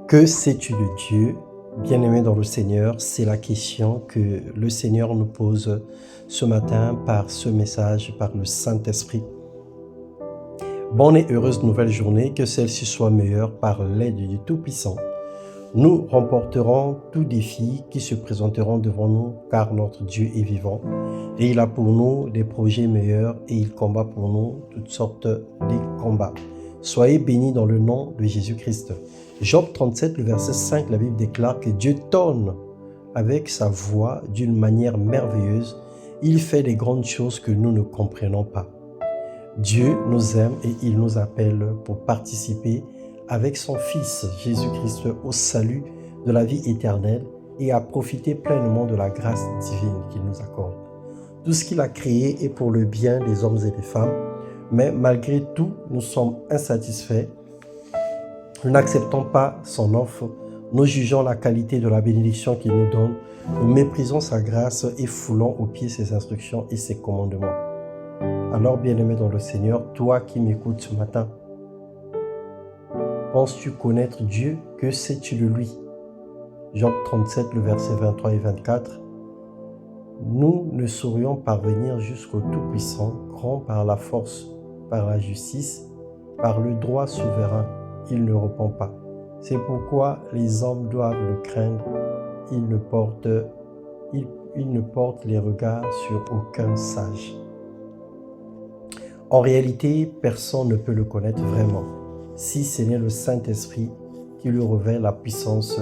Que sais-tu de Dieu? Bien-aimé dans le Seigneur, c'est la question que le Seigneur nous pose ce matin par ce message, par le Saint-Esprit. Bonne et heureuse nouvelle journée, que celle-ci soit meilleure par l'aide du Tout-Puissant. Nous remporterons tout défi qui se présenteront devant nous, car notre Dieu est vivant et il a pour nous des projets meilleurs et il combat pour nous toutes sortes de combats. Soyez bénis dans le nom de Jésus-Christ. Job 37, le verset 5, la Bible déclare que Dieu tonne avec sa voix d'une manière merveilleuse. Il fait des grandes choses que nous ne comprenons pas. Dieu nous aime et il nous appelle pour participer avec son Fils Jésus-Christ au salut de la vie éternelle et à profiter pleinement de la grâce divine qu'il nous accorde. Tout ce qu'il a créé est pour le bien des hommes et des femmes, mais malgré tout, nous sommes insatisfaits. Nous n'acceptons pas son offre, nous jugeons la qualité de la bénédiction qu'il nous donne, nous méprisons sa grâce et foulons aux pieds ses instructions et ses commandements. Alors, bien-aimé dans le Seigneur, toi qui m'écoutes ce matin, penses-tu connaître Dieu? Que sais-tu de lui? Job 37, le verset 23 et 24. Nous ne saurions parvenir jusqu'au Tout-Puissant, grand par la force, par la justice, par le droit souverain. Il ne répond pas. C'est pourquoi les hommes doivent le craindre. Il ne porte les regards sur aucun sage. En réalité, personne ne peut le connaître vraiment, si ce n'est le Saint-Esprit qui lui révèle la puissance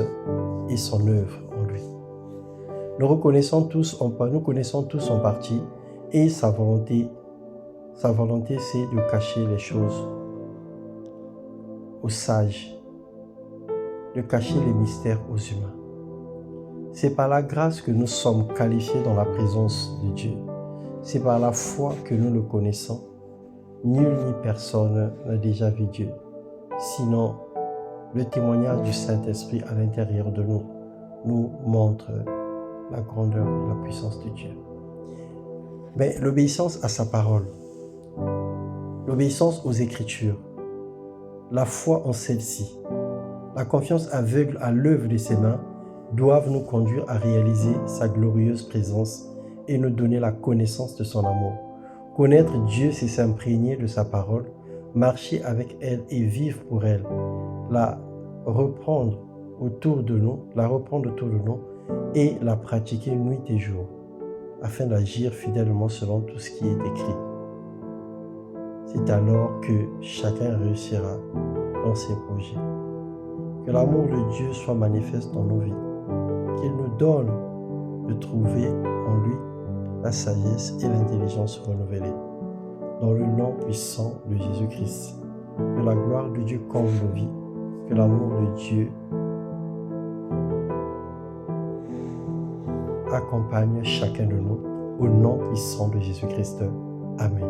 et son œuvre en lui. Nous connaissons tous en partie, et sa volonté c'est de cacher les choses aux sages, de cacher les mystères aux humains. C'est par la grâce que nous sommes qualifiés dans la présence de Dieu. C'est par la foi que nous le connaissons. Nul ni personne n'a déjà vu Dieu. Sinon, le témoignage du Saint-Esprit à l'intérieur de nous nous montre la grandeur et la puissance de Dieu. Mais l'obéissance à sa parole, l'obéissance aux Écritures, la foi en celle-ci, la confiance aveugle à l'œuvre de ses mains doivent nous conduire à réaliser sa glorieuse présence et nous donner la connaissance de son amour. Connaître Dieu, c'est s'imprégner de sa parole, marcher avec elle et vivre pour elle, la reprendre autour de nous et la pratiquer nuit et jour, afin d'agir fidèlement selon tout ce qui est écrit. C'est alors que chacun réussira dans ses projets. Que l'amour de Dieu soit manifeste dans nos vies, qu'il nous donne de trouver en lui la sagesse et l'intelligence renouvelée. Dans le nom puissant de Jésus-Christ, que la gloire de Dieu comble nos vies, que l'amour de Dieu accompagne chacun de nous, au nom puissant de Jésus-Christ. Amen.